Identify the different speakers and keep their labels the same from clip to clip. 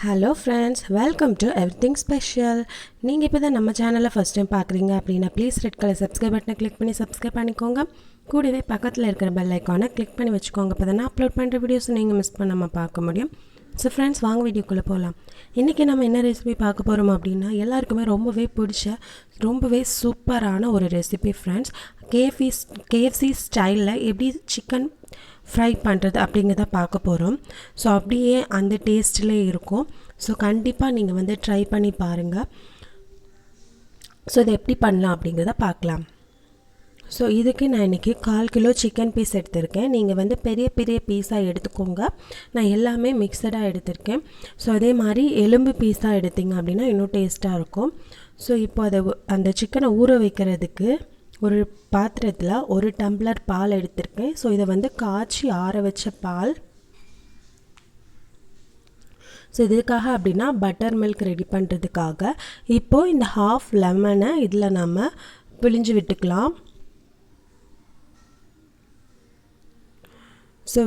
Speaker 1: Hello friends, welcome to everything special. நீங்கள் இப்போ தான் நம்ம சேனலை ஃபஸ்ட் டைம் பார்க்குறீங்க அப்படின்னா ப்ளீஸ் ரெட் கலர் சப்ஸ்கிரைப் பட்டனை கிளிக் பண்ணி சப்ஸ்கிரைப் பண்ணிக்கோங்க. கூடவே பக்கத்தில் இருக்கிற பெல் ஐக்கானை கிளிக் பண்ணி வச்சுக்கோங்க. இப்போ தான் அப்லோட் பண்ணுற வீடியோஸ் நீங்கள் மிஸ் பண்ணாமல் பார்க்க முடியும். ஸோ ஃப்ரெண்ட்ஸ், வாங்க வீடியோக்குள்ளே போகலாம். இன்றைக்கி நம்ம என்ன ரெசிபி பார்க்க போகிறோம் அப்படின்னா எல்லாருக்குமே ரொம்பவே பிடிச்ச ரொம்பவே சூப்பரான ஒரு ரெசிபி ஃப்ரெண்ட்ஸ். கேஎஃப்சி ஸ்டைலில் எப்படி சிக்கன் ஃப்ரை பண்ணுறது அப்படிங்கிறத பார்க்க போகிறோம். ஸோ அப்படியே அந்த டேஸ்ட்லேயே இருக்கும். ஸோ கண்டிப்பாக நீங்கள் வந்து ட்ரை பண்ணி பாருங்கள். ஸோ இதை எப்படி பண்ணலாம் அப்படிங்கிறத பார்க்கலாம். ஸோ இதுக்கு நான் இன்றைக்கி 1/4 கிலோ சிக்கன் பீஸ் எடுத்திருக்கேன். நீங்கள் வந்து பெரிய பெரிய பீஸாக எடுத்துக்கோங்க. நான் எல்லாமே மிக்சடாக எடுத்திருக்கேன். ஸோ அதே மாதிரி எலும்பு பீஸாக எடுத்திங்க அப்படின்னா இன்னும் டேஸ்ட்டாக இருக்கும். ஸோ இப்போ அந்த சிக்கனை ஊற வைக்கிறதுக்கு ஒரு பாத்திரத்தில் 1 டம்ளர் பால் எடுத்திருக்கேன். ஸோ இதை வந்து காய்ச்சி ஆற வச்ச பால். ஸோ இதுக்காக அப்படின்னா பட்டர் மில்க் ரெடி பண்ணுறதுக்காக இப்போது இந்த ஹாஃப் லெமனை இதில் நம்ம பிழிஞ்சு விட்டுக்கலாம். ஸோ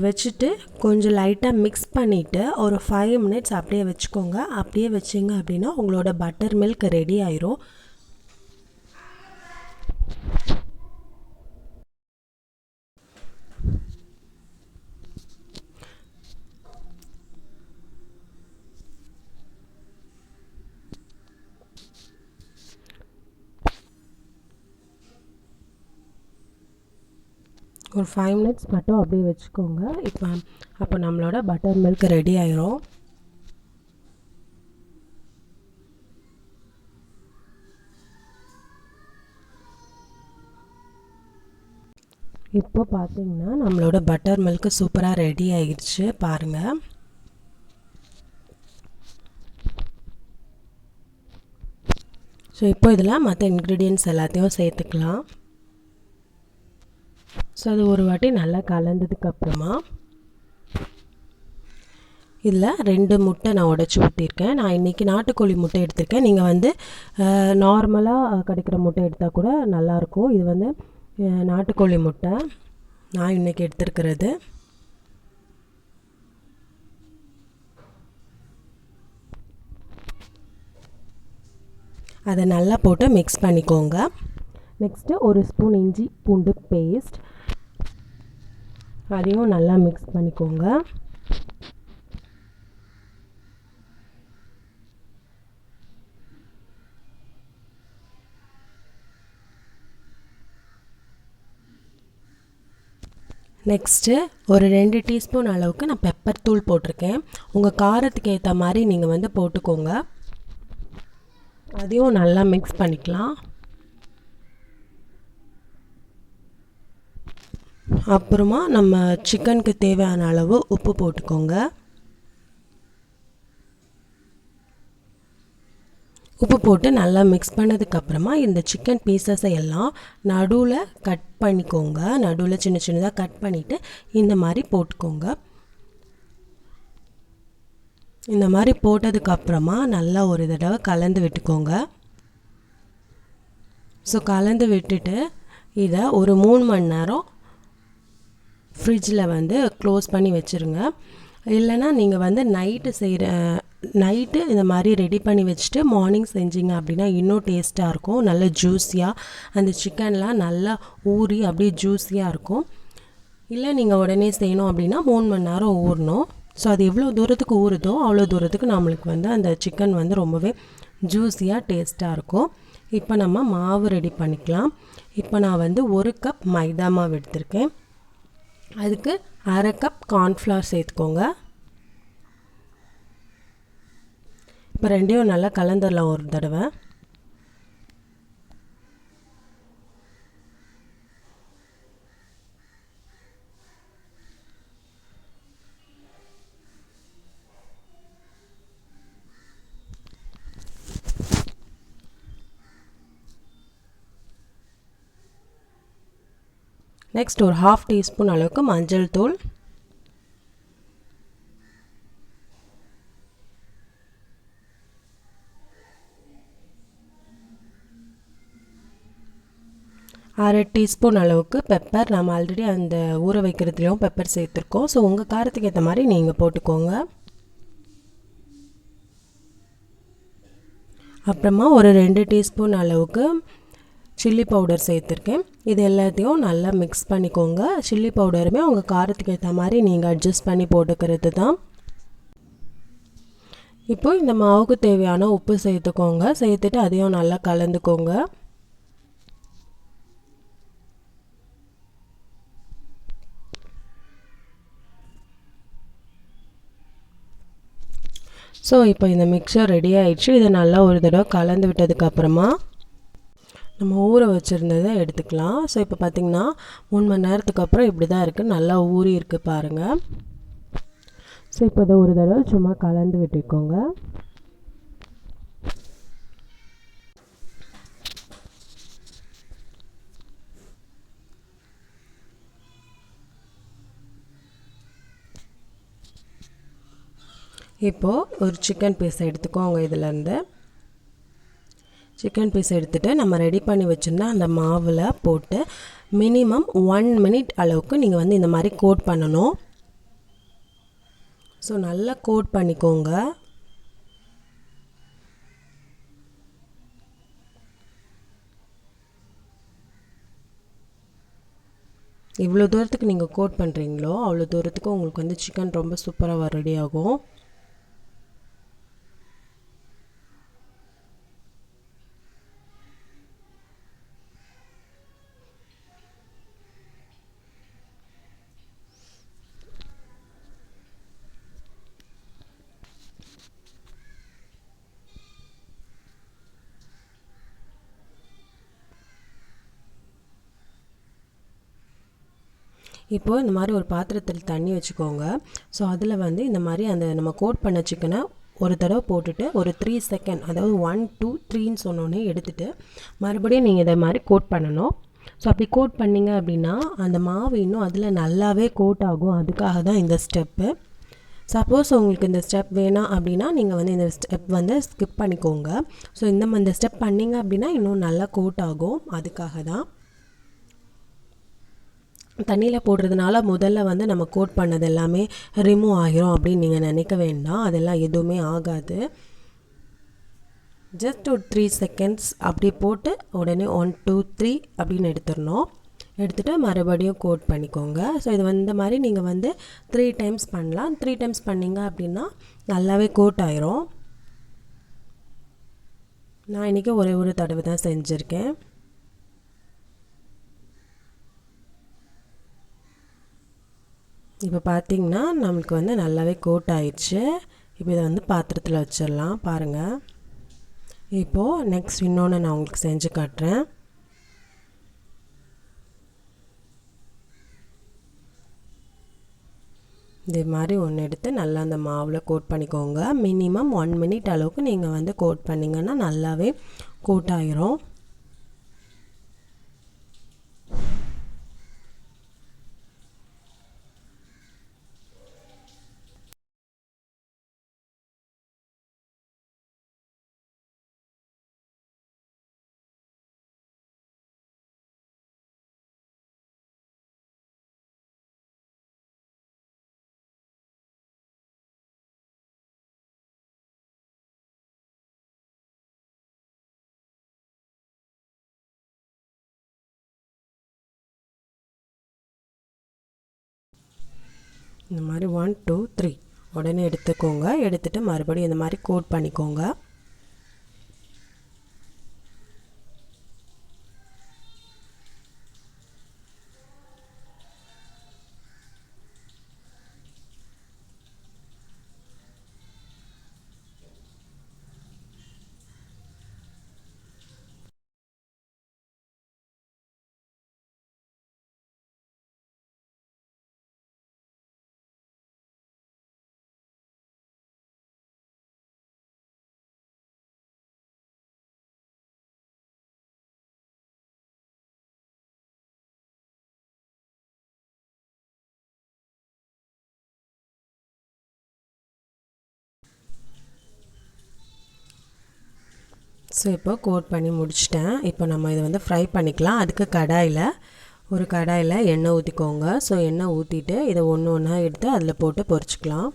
Speaker 1: வச்சுட்டு கொஞ்சம் லைட்டாக மிக்ஸ் பண்ணிவிட்டு ஒரு 5 மினிட்ஸ் அப்படியே வச்சுக்கோங்க. அப்படியே வச்சிங்க அப்படின்னா உங்களோட பட்டர் மில்க் ரெடி ஆயிரும். ஒரு 5 மினிட்ஸ் மட்டும் அப்படியே வச்சுக்கோங்க. அப்போ நம்மளோட பட்டர் மில்க் ரெடி ஆயிரும். இப்போ பார்த்தீங்கன்னா நம்மளோட பட்டர் மில்க் சூப்பராக ரெடி ஆகிடுச்சு பாருங்கள். ஸோ இப்போ இதில் மற்ற இன்க்ரீடியன்ட்ஸ் எல்லாத்தையும் சேர்த்துக்கலாம். ஸோ அது ஒரு வாட்டி நல்லா கலந்ததுக்கப்புறமா இதில் 2 முட்டை நான் உடச்சி ஊற்றிருக்கேன். நான் இன்றைக்கி நாட்டுக்கோழி முட்டை எடுத்திருக்கேன். நீங்கள் வந்து நார்மலாக கிடைக்கிற முட்டை எடுத்தால் கூட நல்லாயிருக்கும். இது வந்து நாட்டுக்கோழி முட்டை நான் இன்றைக்கி எடுத்துருக்கிறது. அதை நல்லா போட்டு மிக்ஸ் பண்ணிக்கோங்க. நெக்ஸ்ட்டு 1 ஸ்பூன் இஞ்சி பூண்டு பேஸ்ட், அதையும் நல்லா மிக்ஸ் பண்ணிக்கோங்க. நெக்ஸ்ட்டு ஒரு 2 டீஸ்பூன் அளவுக்கு நான் பெப்பர் தூள் போட்டிருக்கேன். உங்கள் காரத்துக்கு ஏற்ற மாதிரி நீங்கள் வந்து போட்டுக்கோங்க. அதையும் நல்லா மிக்ஸ் பண்ணிக்கலாம். அப்புறமா நம்ம சிக்கனுக்கு தேவையான அளவு உப்பு போட்டுக்கோங்க. உப்பு போட்டு நல்லா மிக்ஸ் பண்ணதுக்கப்புறமா இந்த சிக்கன் பீசஸை எல்லாம் நடுவில் கட் பண்ணிக்கோங்க. நடுவில் சின்ன சின்னதாக கட் பண்ணிவிட்டு இந்த மாதிரி போட்டுக்கோங்க. இந்த மாதிரி போட்டதுக்கப்புறமா நல்லா ஒரு தடவை கலந்து விட்டுக்கோங்க. ஸோ கலந்து விட்டுட்டு இதை ஒரு 3 மணி நேரம் ஃப்ரிட்ஜில் வந்து க்ளோஸ் பண்ணி வச்சுருங்க. இல்லைனா நீங்கள் வந்து நைட்டு இந்த மாதிரி ரெடி பண்ணி வச்சுட்டு மார்னிங் செஞ்சிங்க அப்படின்னா இன்னும் டேஸ்ட்டாக இருக்கும். நல்ல ஜூஸியாக அந்த சிக்கன்லாம் நல்லா ஊறி அப்படியே ஜூஸியாக இருக்கும். இல்லை நீங்கள் உடனே செய்யணும் அப்படின்னா 3 மணி நேரம் ஊறணும். ஸோ அது எவ்வளோ தூரத்துக்கு ஊறுதோ அவ்வளோ தூரத்துக்கு நம்மளுக்கு வந்து அந்த சிக்கன் வந்து ரொம்பவே ஜூஸியாக டேஸ்ட்டாக இருக்கும். இப்போ நம்ம மாவு ரெடி பண்ணிக்கலாம். இப்போ நான் வந்து 1 கப் மைதா மாவு எடுத்திருக்கேன். அதுக்கு 1/2 கப் கார்ன்ஃப்ளவர் சேர்த்துக்கோங்க. இப்போ ரெண்டையும் நல்லா கலந்துடலாம் ஒரு தடவை. நெக்ஸ்ட் ஒரு 1/2 டீஸ்பூன் அளவுக்கு மஞ்சள் தூள், அரை டீஸ்பூன் அளவுக்கு பெப்பர். நம்ம ஆல்ரெடி அந்த ஊற வைக்கிறதுலையும் பெப்பர் சேர்த்துருக்கோம். ஸோ உங்கள் காரத்துக்கு ஏற்ற மாதிரி நீங்கள் போட்டுக்கோங்க. அப்புறமா ஒரு 2 டீஸ்பூன் அளவுக்கு சில்லி பவுடர் சேர்த்துருக்கேன். இது எல்லாத்தையும் நல்லா மிக்ஸ் பண்ணிக்கோங்க. சில்லி பவுடருமே உங்கள் காரத்துக்கு ஏற்ற மாதிரி நீங்கள் அட்ஜஸ்ட் பண்ணி போட்டுக்கிறது தான். இப்போது இந்த மாவுக்கு தேவையான உப்பு சேர்த்துக்கோங்க. சேர்த்துட்டு அதையும் நல்லா கலந்துக்கோங்க. ஸோ இப்போ இந்த மிக்சர் ரெடி ஆகிடுச்சு. இதை நல்லா ஒரு தடவை கலந்து விட்டதுக்கப்புறமா நம்ம ஊற வச்சுருந்ததை எடுத்துக்கலாம். ஸோ இப்போ பார்த்திங்கன்னா 3 மணி நேரத்துக்கு அப்புறம் இப்படி தான் இருக்குது. நல்லா ஊறி இருக்குது பாருங்கள். ஸோ இப்போ இதை ஒரு தடவை சும்மா கலந்து விட்டுக்கோங்க. இப்போது ஒரு சிக்கன் பீஸ் எடுத்துக்கோங்க. இதிலேருந்து சிக்கன் பீஸ் எடுத்துகிட்டு நம்ம ரெடி பண்ணி வச்சுருந்தா அந்த மாவில் போட்டு மினிமம் 1 மினிட் அளவுக்கு நீங்கள் வந்து இந்த மாதிரி கோட் பண்ணணும். ஸோ நல்லா கோட் பண்ணிக்கோங்க. இவ்வளோ தூரத்துக்கு நீங்கள் கோட் பண்ணுறீங்களோ அவ்வளோ தூரத்துக்கு உங்களுக்கு வந்து சிக்கன் ரொம்ப சூப்பராக ரெடி ஆகும். இப்போது இந்த மாதிரி ஒரு பாத்திரத்தில் தண்ணி வச்சுக்கோங்க. ஸோ அதில் வந்து இந்த மாதிரி அந்த நம்ம கோட் பண்ண சிக்கனை ஒரு தடவை போட்டுட்டு ஒரு 3 செகண்ட், அதாவது 1 2 3ன்னு சொன்னோன்னே எடுத்துகிட்டு மறுபடியும் நீங்கள் இதை மாதிரி கோட் பண்ணணும். ஸோ அப்படி கோட் பண்ணிங்க அப்படின்னா அந்த மாவு இன்னும் அதில் நல்லாவே கோட் ஆகும். அதுக்காக தான் இந்த ஸ்டெப்பு. சப்போஸ் உங்களுக்கு இந்த ஸ்டெப் வேணாம் அப்படின்னா நீங்கள் வந்து இந்த ஸ்டெப் வந்து ஸ்கிப் பண்ணிக்கோங்க. ஸோ இந்த ஸ்டெப் பண்ணிங்க அப்படின்னா இன்னும் நல்லா கோட் ஆகும். அதுக்காக தான். தண்ணியில் போடுறதுனால முதல்ல வந்து நம்ம கோட் பண்ணது எல்லாமே ரிமூவ் ஆகிரும் அப்படின்னு நீங்கள் நினைக்க வேண்டாம். அதெல்லாம் எதுவுமே ஆகாது. ஜஸ்ட் ஒரு 3 செகண்ட்ஸ் அப்படி போட்டு உடனே 1 2 3 அப்படின்னு எடுத்துடணும். எடுத்துகிட்டு மறுபடியும் கோட் பண்ணிக்கோங்க. ஸோ இது இந்த மாதிரி நீங்கள் வந்து 3 டைம்ஸ் பண்ணலாம். 3 டைம்ஸ் பண்ணிங்க அப்படின்னா நல்லாவே கோட் ஆயிரும். நான் இன்றைக்கி ஒரே ஒரு தடவை தான் செஞ்சுருக்கேன். இப்போ பார்த்திங்கன்னா நம்மளுக்கு வந்து நல்லாவே கோட் ஆயிடுச்சு. இப்போ இதை வந்து பாத்திரத்தில் வச்சிடலாம். பாருங்கள். இப்போது நெக்ஸ்ட் இன்னொன்று நான் உங்களுக்கு செஞ்சு காட்டுறேன். இதே மாதிரி ஒன்று எடுத்து நல்லா அந்த மாவில் கோட் பண்ணிக்கோங்க. மினிமம் 1 மினிட் அளவுக்கு நீங்கள் வந்து கோட் பண்ணிங்கன்னா நல்லாவே கோட் ஆயிரும். இந்த மாதிரி 1 2 3 உடனே எடுத்துக்கோங்க. எடுத்துகிட்டு மறுபடியும் இந்த மாதிரி கோட் பண்ணிக்கோங்க. ஸோ இப்போ கோட் பண்ணி முடிச்சிட்டேன். இப்போ நம்ம இதை வந்து ஃப்ரை பண்ணிக்கலாம். அதுக்கு ஒரு கடாயில் எண்ணெய் ஊற்றிக்கோங்க. ஸோ எண்ணெய் ஊற்றிட்டு இதை ஒன்று ஒன்றா எடுத்து அதில் போட்டு பொரிச்சிக்கலாம்.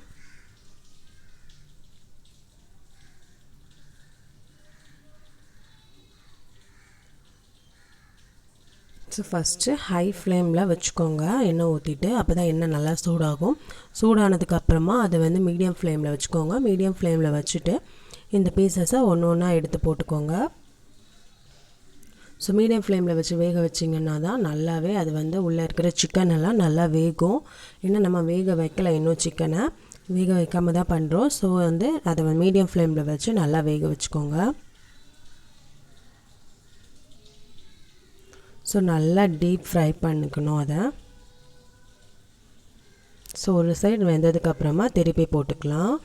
Speaker 1: ஸோ ஃபஸ்ட்டு ஹை ஃப்ளேமில் வச்சுக்கோங்க எண்ணெய் ஊற்றிட்டு, அப்போ தான் எண்ணெய் நல்லா சூடாகும். சூடானதுக்கப்புறமா அதை வந்து மீடியம் ஃப்ளேமில் வச்சுக்கோங்க. மீடியம் ஃப்ளேமில் வச்சுட்டு இந்த பீசஸை ஒன்று ஒன்றா எடுத்து போட்டுக்கோங்க. ஸோ மீடியம் ஃப்ளேமில் வச்சு வேக வச்சிங்கன்னா தான் நல்லாவே அது வந்து உள்ளே இருக்கிற சிக்கன் எல்லாம் நல்லா வேகும். இன்னும் நம்ம வேக வைக்கல, இன்னும் சிக்கனை வேக வைக்காமல் தான் பண்ணுறோம். ஸோ வந்து அதை மீடியம் ஃப்ளேமில் வச்சு நல்லா வேக வச்சுக்கோங்க. ஸோ நல்லா டீப் ஃப்ரை பண்ணிக்கணும் அதை. ஸோ ஒரு சைடு வெந்ததுக்கப்புறமா திருப்பி போட்டுக்கலாம்.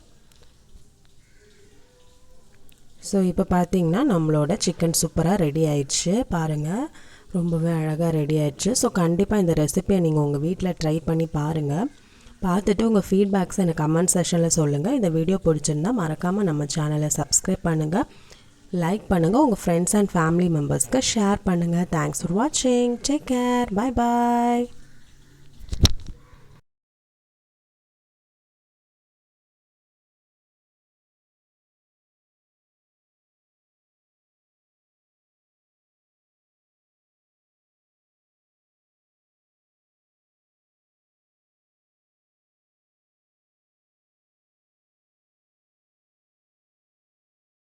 Speaker 1: ஸோ இப்போ பார்த்திங்கன்னா நம்மளோட சிக்கன் சூப்பராக ரெடி ஆயிடுச்சு. பாருங்கள், ரொம்பவே அழகாக ரெடி ஆயிடுச்சு. ஸோ கண்டிப்பாக இந்த ரெசிபியை நீங்கள் உங்கள் வீட்டில் ட்ரை பண்ணி பாருங்கள். பார்த்துட்டு உங்கள் ஃபீட்பேக்ஸை எனக்கு கமெண்ட் செக்ஷனில் சொல்லுங்கள். இந்த வீடியோ பிடிச்சிருந்தா மறக்காமல் நம்ம சேனலை சப்ஸ்கிரைப் பண்ணுங்கள், லைக் பண்ணுங்கள், உங்கள் ஃப்ரெண்ட்ஸ் அண்ட் ஃபேமிலி மெம்பர்ஸ்க்கு ஷேர் பண்ணுங்கள். தேங்க்ஸ் ஃபார் வாட்சிங். Take care. Bye bye.